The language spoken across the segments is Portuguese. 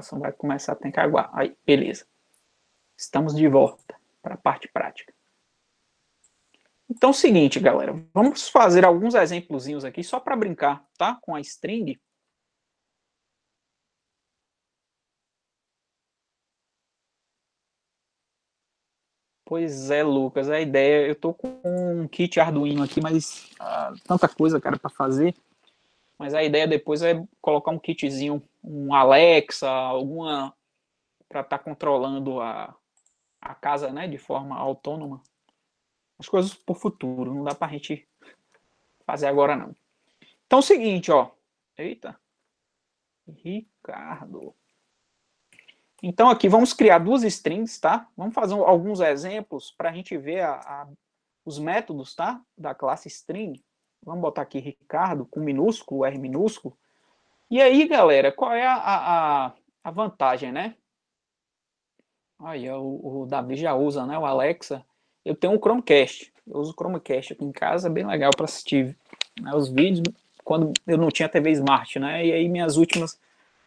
gravação vai começar, tem que aguardar. Aí, beleza. Estamos de volta para a parte prática. Então é o seguinte, galera. Vamos fazer alguns exemplozinhos aqui só para brincar, tá? Com a string. Pois é, Lucas, a ideia, eu tô com um kit Arduino aqui, mas tanta coisa, cara, para fazer. Mas a ideia depois é colocar um kitzinho, um Alexa, alguma para estar controlando a casa, né, de forma autônoma. As coisas pro futuro, não dá pra gente fazer agora não. Então é o seguinte, ó. Eita. Ricardo. Então aqui vamos criar duas strings, tá? Vamos fazer alguns exemplos para a gente ver os métodos, tá? Da classe string. Vamos botar aqui Ricardo com minúsculo, R minúsculo. E aí, galera, qual é a vantagem, né? Aí, o Davi já usa, né? O Alexa. Eu tenho um Chromecast. Eu uso o Chromecast aqui em casa, é bem legal para assistir, né, os vídeos, quando eu não tinha TV Smart, né? E aí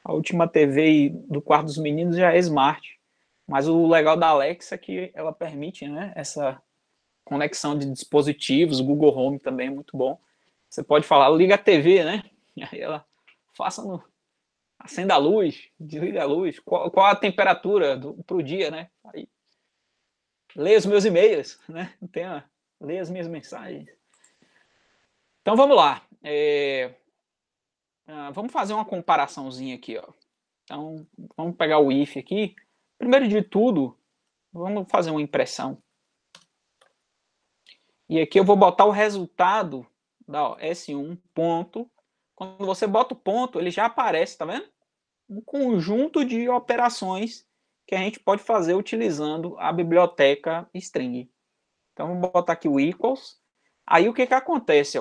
a última TV do quarto dos meninos já é Smart. Mas o legal da Alexa é que ela permite, né, essa conexão de dispositivos, o Google Home também é muito bom. Você pode falar, liga a TV, né? E aí ela acenda a luz, desliga a luz, qual a temperatura para o dia, né? Aí, leia os meus e-mails, né? Leia as minhas mensagens. Então vamos lá. Vamos fazer uma comparaçãozinha aqui, ó. Então vamos pegar o if aqui. Primeiro de tudo, vamos fazer uma impressão. E aqui eu vou botar o resultado da S1 ponto. Quando você bota o ponto, ele já aparece, tá vendo? Um conjunto de operações que a gente pode fazer utilizando a biblioteca string. Então, vamos botar aqui o equals. Aí, o que acontece?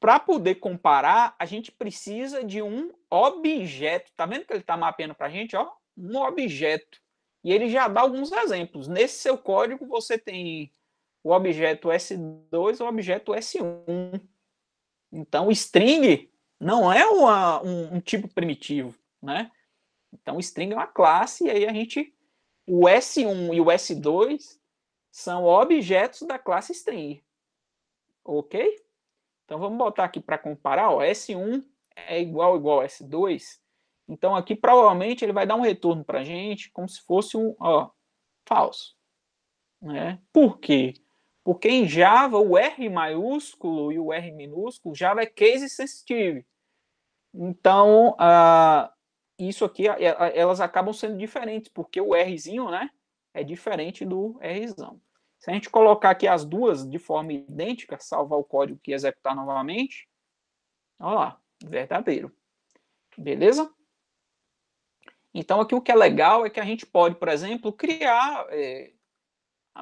Para poder comparar, a gente precisa de um objeto. Tá vendo que ele está mapeando para a gente? Ó? Um objeto. E ele já dá alguns exemplos. Nesse seu código, você tem o objeto S2 e o objeto S1. Então, o string não é um tipo primitivo, né? Então, o string é uma classe e aí o S1 e o S2 são objetos da classe string. Ok? Então, vamos botar aqui para comparar. Ó, S1 é igual a S2. Então, aqui provavelmente ele vai dar um retorno para a gente como se fosse falso. Né? Por quê? Porque em Java o R maiúsculo e o R minúsculo, Java é case sensitive. Então, isso aqui, elas acabam sendo diferentes, porque o Rzinho, né, é diferente do Rzão. Se a gente colocar aqui as duas de forma idêntica, salvar o código e executar novamente, olha lá, verdadeiro. Beleza? Então, aqui o que é legal é que a gente pode, por exemplo,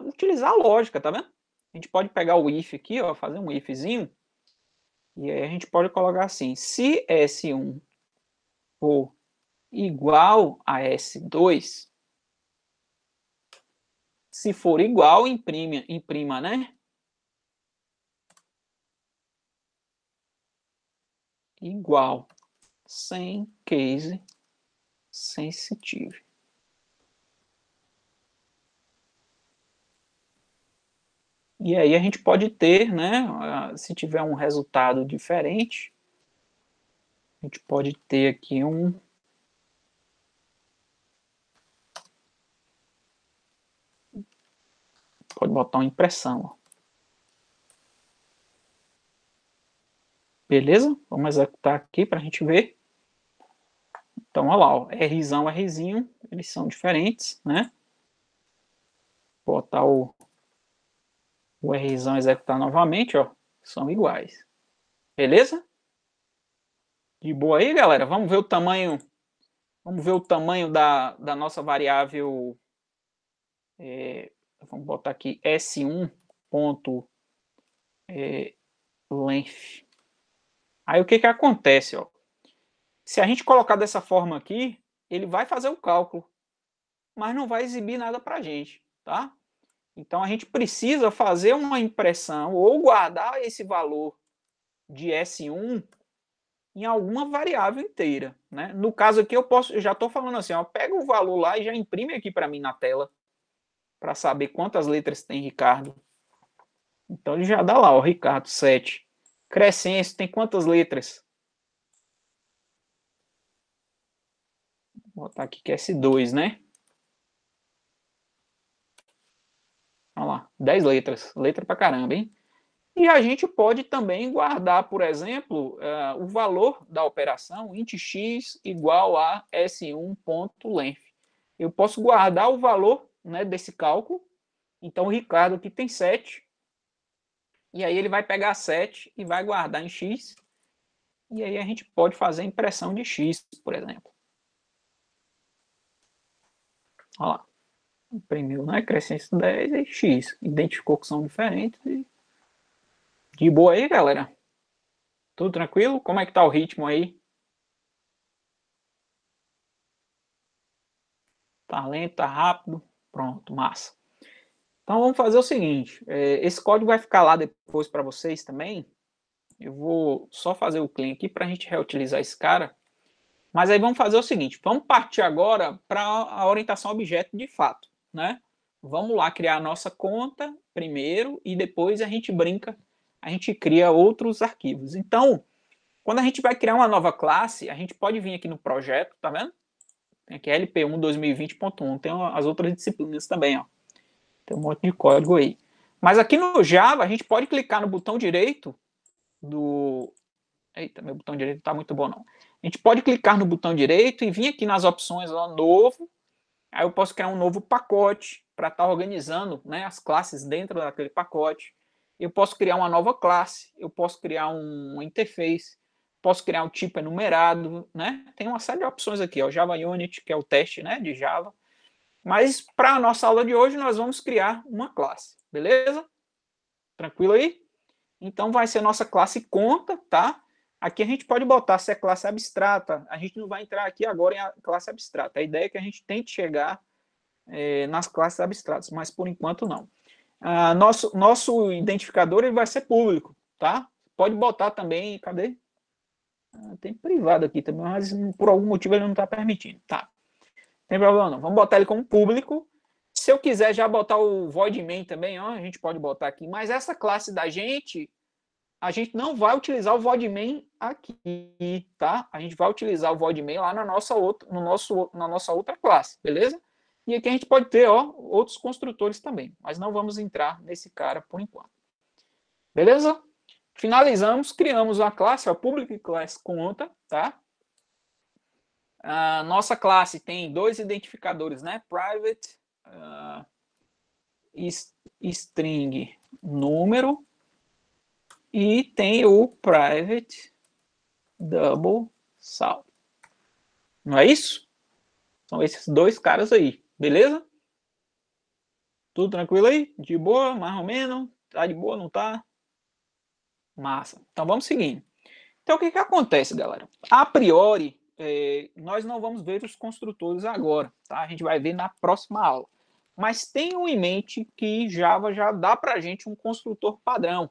utilizar a lógica, tá vendo? A gente pode pegar o if aqui, ó, fazer um ifzinho, e aí a gente pode colocar assim, se S1 for igual a S2, se for igual, imprima, né? Igual, sem case sensitive. E aí a gente pode ter, né, se tiver um resultado diferente, a gente pode ter aqui pode botar uma impressão, ó. Beleza? Vamos executar aqui para a gente ver. Então, olha lá, ó, Rzão, Rzinho, eles são diferentes, né? Vou botar o Rzão executar novamente, ó, são iguais. Beleza? De boa aí, galera? Vamos ver o tamanho da nossa variável. Vamos botar aqui S1 ponto length. Aí o que acontece? Ó? Se a gente colocar dessa forma aqui, ele vai fazer o cálculo, mas não vai exibir nada para a gente, tá? Então a gente precisa fazer uma impressão ou guardar esse valor de S1 em alguma variável inteira, né? No caso aqui eu já estou falando assim, ó, pega o valor lá e já imprime aqui para mim na tela, para saber quantas letras tem Ricardo. Então ele já dá lá, ó, Ricardo 7. Crescencio tem quantas letras? Vou botar aqui que é S2, né? Olha lá, 10 letras. Letra pra caramba, hein? E a gente pode também guardar, por exemplo, o valor da operação int x igual a s1.length. Eu posso guardar o valor, né, desse cálculo. Então o Ricardo aqui tem 7. E aí ele vai pegar 7 e vai guardar em x. E aí a gente pode fazer a impressão de x, por exemplo. Olha lá. Imprimiu, né? Crescente 10 e x. Identificou que são diferentes. E... de boa aí, galera? Tudo tranquilo? Como é que tá o ritmo aí? Tá lento, tá rápido? Pronto, massa. Então vamos fazer o seguinte, esse código vai ficar lá depois para vocês também. Eu vou só fazer o clean aqui para a gente reutilizar esse cara. Mas aí vamos fazer o seguinte, vamos partir agora para a orientação objeto de fato, né? Vamos lá criar a nossa conta primeiro e depois a gente brinca, a gente cria outros arquivos. Então, quando a gente vai criar uma nova classe, a gente pode vir aqui no projeto, tá vendo? Tem aqui LP1 2020.1, tem as outras disciplinas também, ó. Tem um monte de código aí. Mas aqui no Java, a gente pode clicar no botão direito do... Eita, meu botão direito não está muito bom, não. A gente pode clicar no botão direito e vir aqui nas opções, ó, novo. Aí eu posso criar um novo pacote para estar organizando, né, as classes dentro daquele pacote. Eu posso criar uma nova classe, eu posso criar uma interface, posso criar um tipo enumerado, né? Tem uma série de opções aqui, ó, Java Unit, que é o teste, né, de Java. Mas para a nossa aula de hoje, nós vamos criar uma classe, beleza? Tranquilo aí? Então vai ser nossa classe conta, tá? Aqui a gente pode botar se é classe abstrata. A gente não vai entrar aqui agora em classe abstrata. A ideia é que a gente tente chegar nas classes abstratas, mas por enquanto não. Nosso identificador ele vai ser público, tá? Pode botar também, cadê? Tem privado aqui também, mas por algum motivo ele não está permitindo. Tá, tem problema não. Vamos botar ele como público. Se eu quiser já botar o void main também, ó, a gente pode botar aqui. Mas essa classe da gente, a gente não vai utilizar o void main aqui, tá? A gente vai utilizar o void main lá na nossa outra classe, beleza? E aqui a gente pode ter, ó, outros construtores também, mas não vamos entrar nesse cara por enquanto. Beleza? Finalizamos, criamos uma classe, ó, public class conta, tá? A nossa classe tem dois identificadores, né? Private string número e tem o private double saldo. Não é isso? São esses dois caras aí, beleza? Tudo tranquilo aí? De boa, mais ou menos? Tá de boa, não tá? Massa. Então vamos seguindo. Então o que acontece, galera? A priori, nós não vamos ver os construtores agora, tá? A gente vai ver na próxima aula. Mas tenham em mente que Java já dá para a gente um construtor padrão,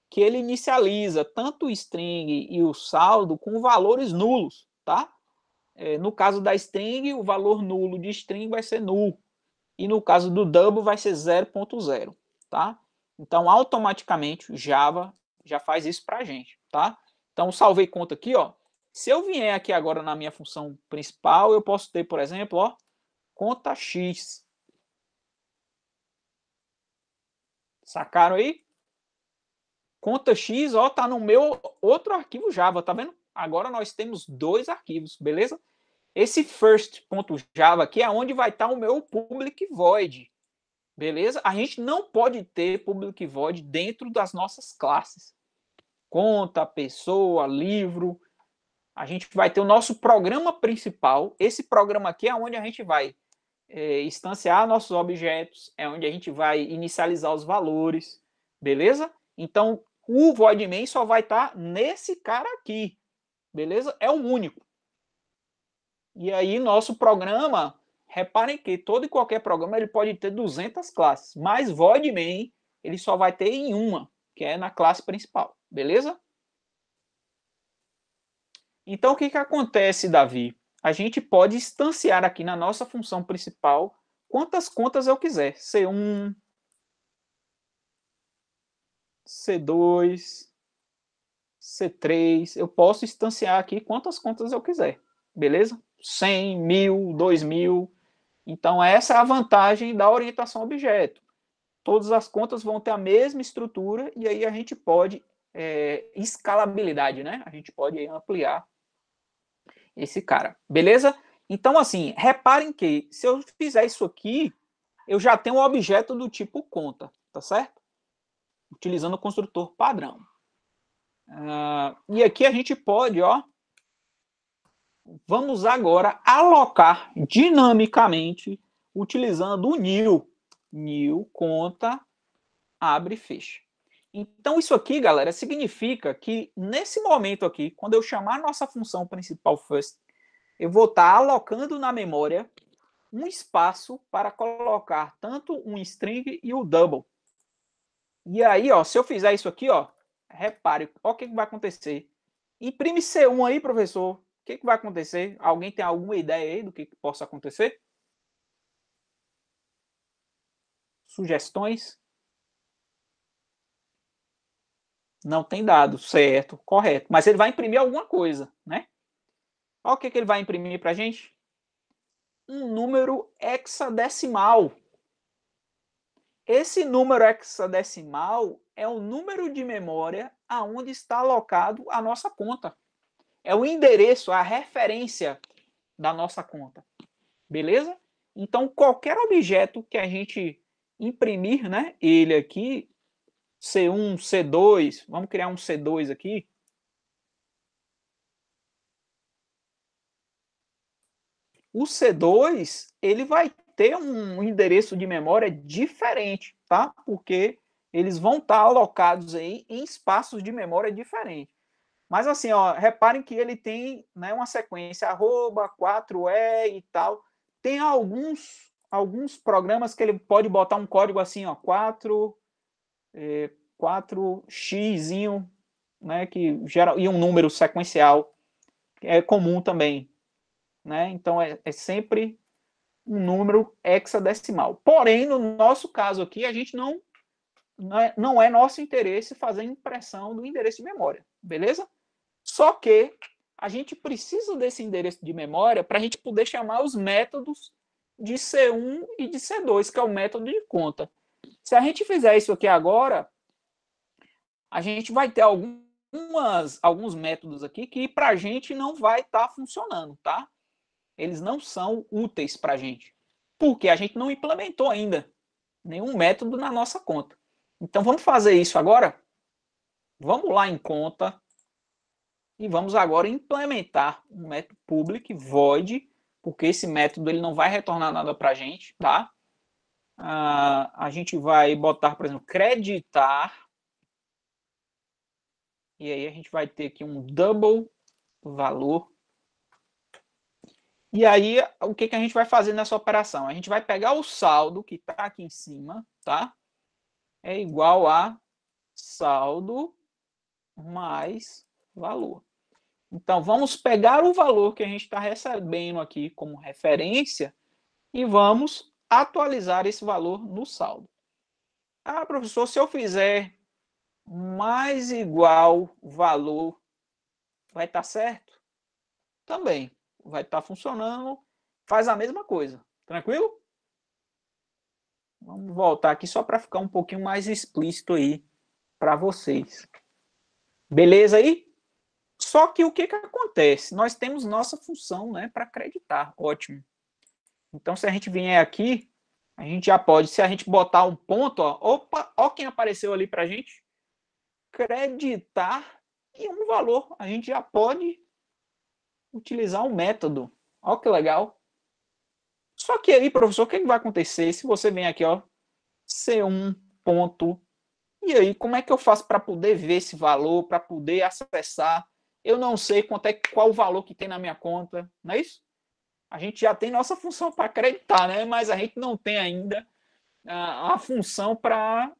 que ele inicializa tanto o string e o saldo com valores nulos, tá? No caso da string, o valor nulo de string vai ser null. E no caso do double vai ser 0.0, tá? Então, automaticamente, o Java já faz isso para a gente, tá? Então, salvei conta aqui, ó. Se eu vier aqui agora na minha função principal, eu posso ter, por exemplo, ó, conta x. Sacaram aí? Conta x, ó, tá no meu outro arquivo Java, tá vendo? Agora nós temos dois arquivos, beleza? Esse first.java aqui é onde vai estar o meu public void, beleza? A gente não pode ter public void dentro das nossas classes. Conta, pessoa, livro. A gente vai ter o nosso programa principal. Esse programa aqui é onde a gente vai instanciar nossos objetos, é onde a gente vai inicializar os valores, beleza? Então, o void main só vai estar nesse cara aqui, beleza? É o único. E aí, nosso programa, reparem que todo e qualquer programa ele pode ter 200 classes, mas void main ele só vai ter em uma, que é na classe principal, beleza? Então, o que acontece, Davi? A gente pode instanciar aqui na nossa função principal quantas contas eu quiser. C1, C2, C3. Eu posso instanciar aqui quantas contas eu quiser. Beleza? 100, 1000, 2000. Então, essa é a vantagem da orientação a objeto. Todas as contas vão ter a mesma estrutura e aí a gente pode, escalabilidade, né? A gente pode ampliar esse cara, beleza? Então, assim, reparem que se eu fizer isso aqui, eu já tenho um objeto do tipo conta, tá certo? Utilizando o construtor padrão. E aqui a gente pode, ó, vamos agora alocar dinamicamente utilizando o new. New conta abre e fecha. Então, isso aqui, galera, significa que nesse momento aqui, quando eu chamar a nossa função principal first, eu vou estar alocando na memória um espaço para colocar tanto um string e o double. E aí, ó, se eu fizer isso aqui, ó, repare, ó, o que vai acontecer. Imprime C1 aí, professor. O que vai acontecer? Alguém tem alguma ideia aí do que possa acontecer? Sugestões? Não tem dado, certo, correto. Mas ele vai imprimir alguma coisa, né? Olha o que ele vai imprimir para a gente. Um número hexadecimal. Esse número hexadecimal é o número de memória aonde está alocado a nossa conta. É o endereço, a referência da nossa conta. Beleza? Então, qualquer objeto que a gente imprimir, né, ele aqui, C1, C2, vamos criar um C2 aqui. O C2, ele vai ter um endereço de memória diferente, tá? Porque eles vão estar alocados aí em espaços de memória diferentes. Mas assim, ó, reparem que ele tem, né, uma sequência arroba, 4E e tal. Tem alguns programas que ele pode botar um código assim, ó, 4x, né, que gera e um número sequencial é comum também, né? Então é sempre um número hexadecimal. Porém, no nosso caso aqui, a gente não é nosso interesse fazer impressão do endereço de memória, beleza? Só que a gente precisa desse endereço de memória para a gente poder chamar os métodos de C1 e de C2, que é o método de conta. Se a gente fizer isso aqui agora, a gente vai ter alguns métodos aqui que para a gente não vai estar funcionando, tá? Eles não são úteis para a gente, porque a gente não implementou ainda nenhum método na nossa conta. Então vamos fazer isso agora? Vamos lá em conta e vamos agora implementar um método public void, porque esse método ele não vai retornar nada para a gente, tá? A gente vai botar, por exemplo, creditar, e aí a gente vai ter aqui um double valor. E aí, o que a gente vai fazer nessa operação? A gente vai pegar o saldo que está aqui em cima, tá? É igual a saldo mais valor. Então, vamos pegar o valor que a gente está recebendo aqui como referência e vamos atualizar esse valor no saldo. Ah, professor, se eu fizer mais igual valor, vai estar certo? Também vai estar funcionando, faz a mesma coisa. Tranquilo? Vamos voltar aqui só para ficar um pouquinho mais explícito aí para vocês. Beleza aí? Só que o que acontece? Nós temos nossa função, né, para acreditar. Ótimo. Então, se a gente vier aqui, a gente já pode, se a gente botar um ponto, ó, opa, ó quem apareceu ali para a gente, creditar e um valor. A gente já pode utilizar um método. Ó que legal. Só que aí, professor, o que vai acontecer se você vem aqui, ó, C1 ponto. E aí, como é que eu faço para poder ver esse valor, para poder acessar? Eu não sei qual o valor que tem na minha conta, não é isso? A gente já tem nossa função para acreditar, né? Mas a gente não tem ainda a função para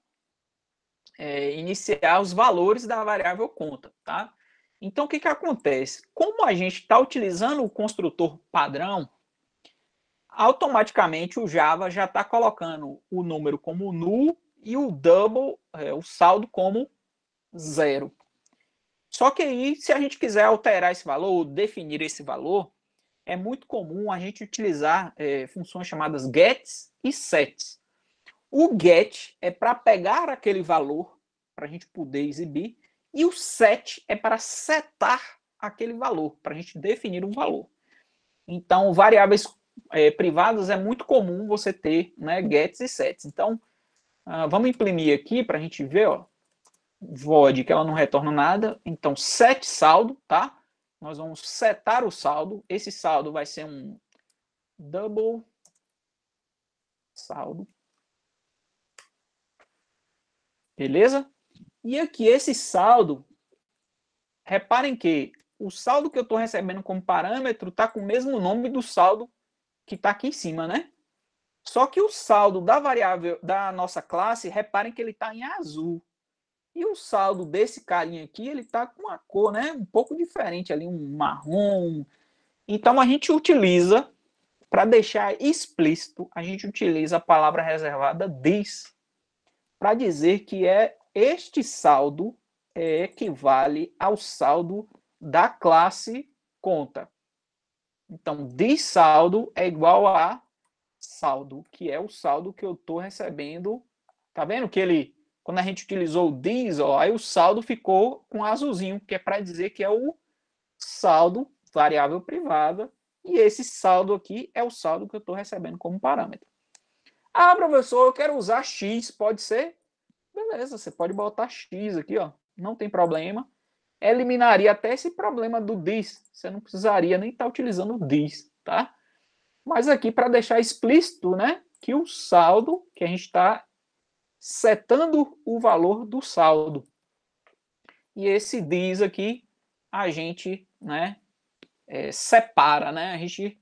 iniciar os valores da variável conta, tá? Então, o que acontece? Como a gente está utilizando o construtor padrão, automaticamente o Java já está colocando o número como null e o double, o saldo, como 0. Só que aí, se a gente quiser alterar esse valor, ou definir esse valor, é muito comum a gente utilizar funções chamadas gets e sets. O get é para pegar aquele valor, para a gente poder exibir, e o set é para setar aquele valor, para a gente definir um valor. Então, variáveis privadas é muito comum você ter, né, gets e sets. Então, vamos imprimir aqui para a gente ver, ó, void, que ela não retorna nada. Então, set saldo, tá? Nós vamos setar o saldo. Esse saldo vai ser um double saldo. Beleza? E aqui, esse saldo, reparem que o saldo que eu estou recebendo como parâmetro está com o mesmo nome do saldo que está aqui em cima, né? Só que o saldo da variável da nossa classe, reparem que ele está em azul. E o saldo desse carinha aqui, ele está com uma cor, né, um pouco diferente ali, um marrom. Então a gente utiliza, para deixar explícito, a gente utiliza a palavra reservada this, para dizer que este saldo equivale ao saldo da classe conta. Então, this saldo é igual a saldo, que é o saldo que eu estou recebendo. Tá vendo que ele, quando a gente utilizou o this, ó, aí o saldo ficou com azulzinho, que é para dizer que é o saldo variável privada, e esse saldo aqui é o saldo que eu estou recebendo como parâmetro. Ah, professor, eu quero usar x, pode ser? Beleza, você pode botar x aqui, ó, não tem problema. Eliminaria até esse problema do this, você não precisaria nem estar utilizando o this, tá? Mas aqui, para deixar explícito, né, que o saldo, que a gente está setando o valor do saldo. E esse this aqui, a gente, né, separa, né, a gente,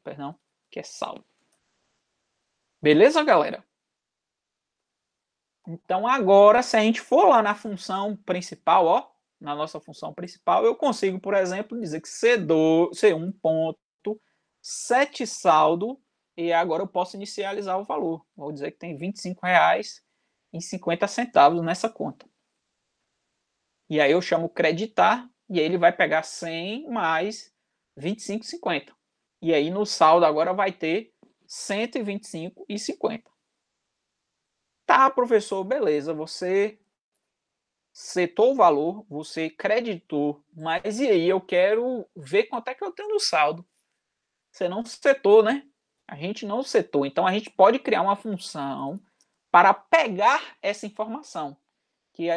perdão, que é saldo. Beleza, galera? Então, agora, se a gente for lá na função principal, ó, na nossa função principal, eu consigo, por exemplo, dizer que C1 ponto, set saldo, e agora eu posso inicializar o valor. Vou dizer que tem R$25,50 nessa conta. E aí eu chamo creditar, e aí ele vai pegar 100 mais 25,50. E aí no saldo agora vai ter 125,50. Tá, professor, beleza, você setou o valor, você creditou, mas e aí eu quero ver quanto é que eu tenho no saldo. Você não setou, né? A gente não setou. Então a gente pode criar uma função para pegar essa informação, que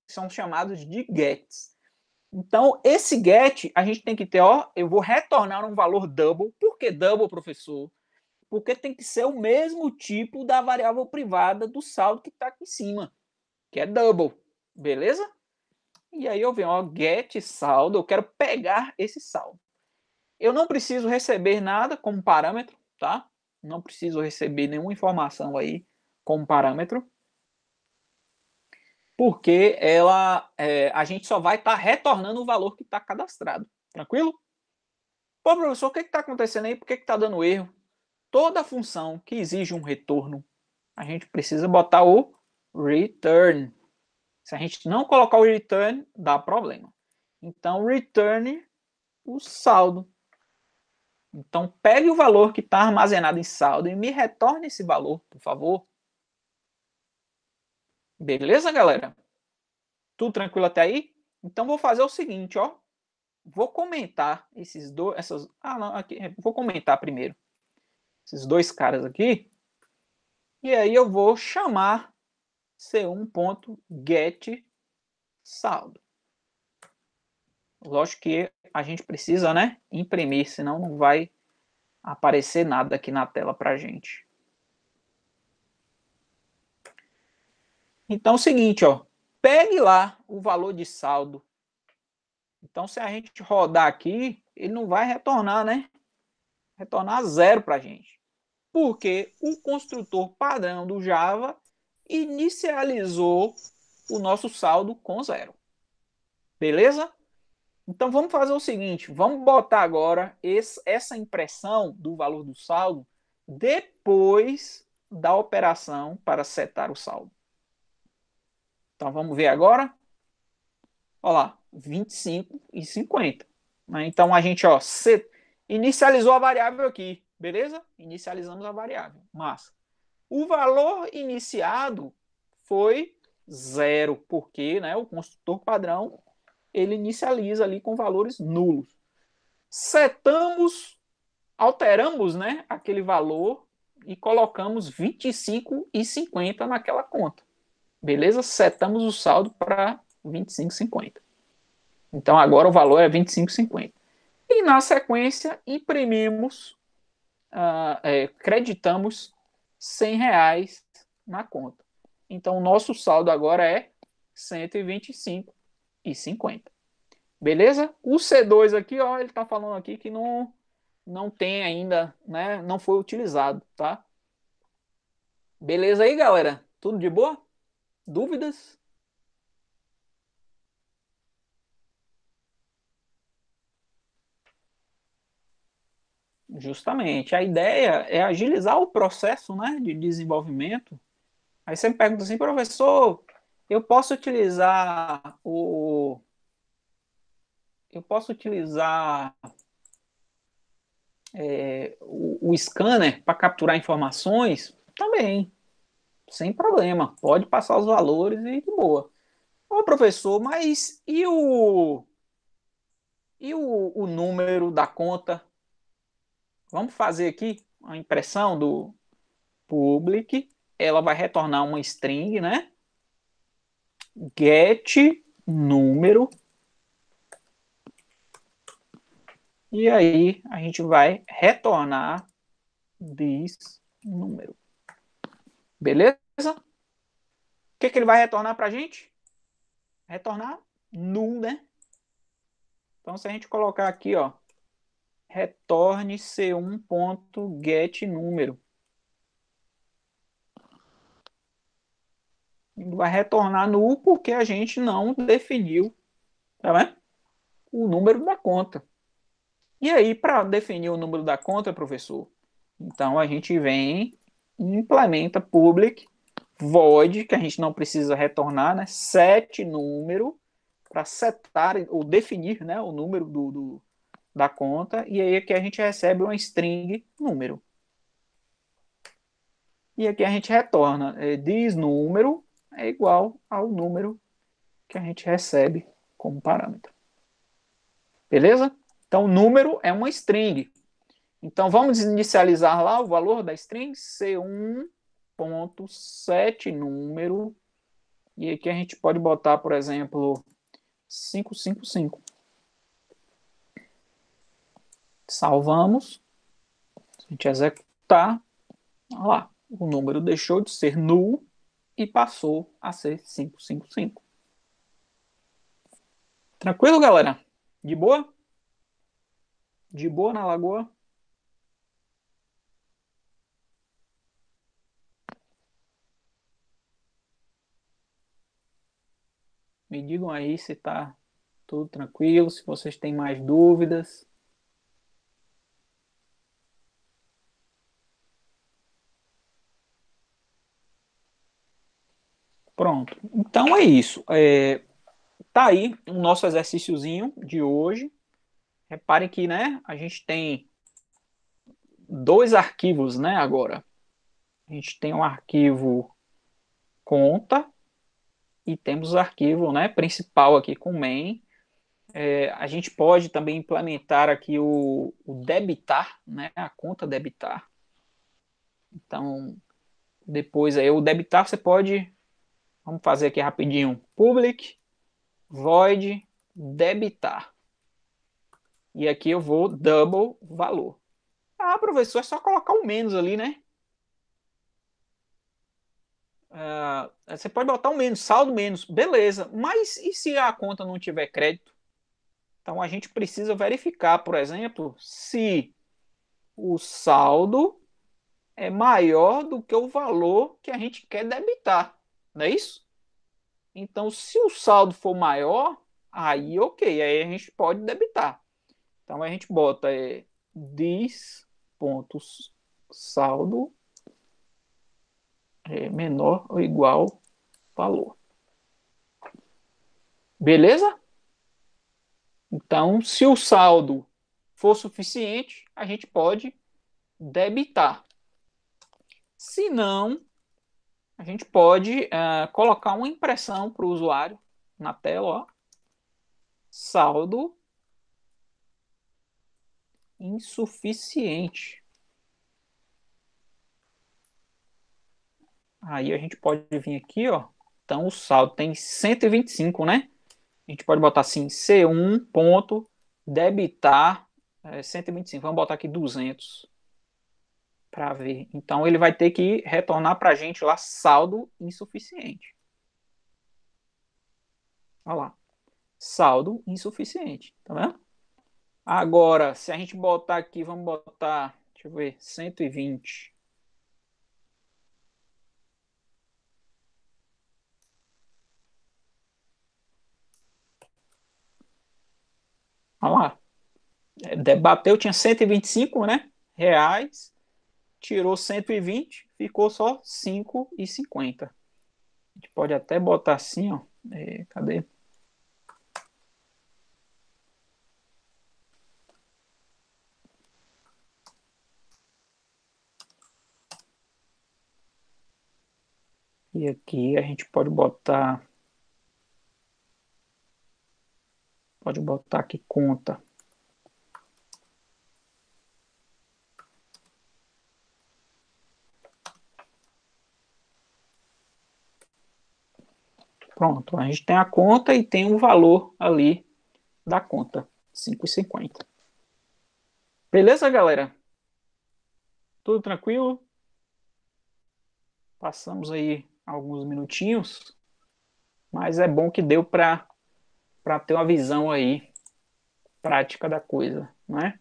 são chamados de gets. Então, esse get, a gente tem que ter, ó, eu vou retornar um valor double. Por que double, professor? Porque tem que ser o mesmo tipo da variável privada do saldo que está aqui em cima, que é double. Beleza? E aí eu venho, ó, get saldo, eu quero pegar esse saldo. Eu não preciso receber nada como parâmetro, tá? Não preciso receber nenhuma informação aí como parâmetro, porque a gente só vai estar retornando o valor que está cadastrado. Tranquilo? Pô, professor, o que está acontecendo aí? Por que está dando erro? Toda função que exige um retorno, a gente precisa botar o return. Se a gente não colocar o return, dá problema. Então, return o saldo. Então, pegue o valor que está armazenado em saldo e me retorne esse valor, por favor. Beleza, galera? Tudo tranquilo até aí? Então, vou fazer o seguinte, ó. Vou comentar esses dois... vou comentar primeiro esses dois caras aqui. E aí eu vou chamar c1.getSaldo. Lógico que a gente precisa, né, imprimir, senão não vai aparecer nada aqui na tela para a gente. Então é o seguinte, ó, pegue lá o valor de saldo. Então se a gente rodar aqui, ele não vai retornar, né? Retornar 0 para a gente. Porque o construtor padrão do Java inicializou o nosso saldo com 0. Beleza? Então vamos fazer o seguinte, vamos botar agora essa impressão do valor do saldo depois da operação para setar o saldo. Então vamos ver agora. Olha lá, 25 e 50. Então a gente inicializou a variável aqui, beleza? Inicializamos a variável, massa. O valor iniciado foi zero, porque né, o construtor padrão ele inicializa ali com valores nulos. Alteramos né, aquele valor e colocamos 25 e 50 naquela conta. Beleza? Setamos o saldo para 25,50. Então agora o valor é 25,50. E na sequência imprimimos, creditamos R$ 100 na conta. Então o nosso saldo agora é 125,50. Beleza? O C2 aqui, ó, ele está falando aqui que não tem ainda, né? Não foi utilizado, tá? Beleza aí, galera? Tudo de boa? Dúvidas? Justamente. A ideia é agilizar o processo, né, de desenvolvimento. Aí você me pergunta assim, professor, eu posso utilizar eu posso utilizar o scanner para capturar informações? Também, sem problema. Pode passar os valores e de boa. Ô, professor, mas e o número da conta? Vamos fazer aqui a impressão do public. Ela vai retornar uma string, né? Get número. E aí a gente vai retornar this número. Beleza? O que ele vai retornar para a gente? Retornar null, né? Então se a gente colocar aqui, ó, retorne c1.getNúmero. Ele vai retornar null porque a gente não definiu, tá vendo? O número da conta. E aí, para definir o número da conta, professor, então a gente vem e implementa public void, que a gente não precisa retornar, né? Set número para setar ou definir, né, o número da conta, e aí aqui a gente recebe uma string número. E aqui a gente retorna this número é igual ao número que a gente recebe como parâmetro. Beleza? Então, número é uma string. Então, vamos inicializar lá o valor da string c1.set número. E aqui a gente pode botar, por exemplo, 555. Salvamos. Se a gente executar, olha lá, o número deixou de ser null e passou a ser 555. Tranquilo, galera? De boa? De boa na lagoa? Me digam aí se está tudo tranquilo, se vocês têm mais dúvidas. Pronto. Então é isso. Tá aí o nosso exercíciozinho de hoje. Reparem que, né, a gente tem dois arquivos, né, agora. A gente tem um arquivo conta e temos o arquivo, né, principal aqui com main. A gente pode também implementar aqui o debitar, né, a conta debitar. Então, depois aí o debitar você pode, vamos fazer aqui rapidinho, public void debitar. E aqui eu vou double valor. Ah, professor, é só colocar um menos ali, né? Você pode botar um menos, saldo menos, beleza. Mas e se a conta não tiver crédito? Então a gente precisa verificar, por exemplo, se o saldo é maior do que o valor que a gente quer debitar, não é isso? Então, se o saldo for maior, Aí, ok, aí a gente pode debitar. Então a gente bota dis pontos saldo menor ou igual valor. Beleza? Então, se o saldo for suficiente, a gente pode debitar. Se não, a gente pode colocar uma impressão para o usuário na tela, ó, saldo insuficiente. Aí a gente pode vir aqui, ó. Então o saldo tem 125, né? A gente pode botar assim, C1 ponto debitar 125. Vamos botar aqui 200 para ver. Então ele vai ter que retornar para a gente lá saldo insuficiente. Olha lá, saldo insuficiente, tá vendo? Agora, se a gente botar aqui, vamos botar, deixa eu ver, 120. Olha lá, debateu, tinha 125, né? Reais, tirou 120, ficou só 5,50. A gente pode até botar assim, ó. Cadê? E aqui a gente pode botar aqui conta. Pronto, a gente tem a conta e tem o valor ali da conta, 5,50. Beleza, galera? Tudo tranquilo? Passamos aí alguns minutinhos, mas é bom que deu para ter uma visão aí prática da coisa, né?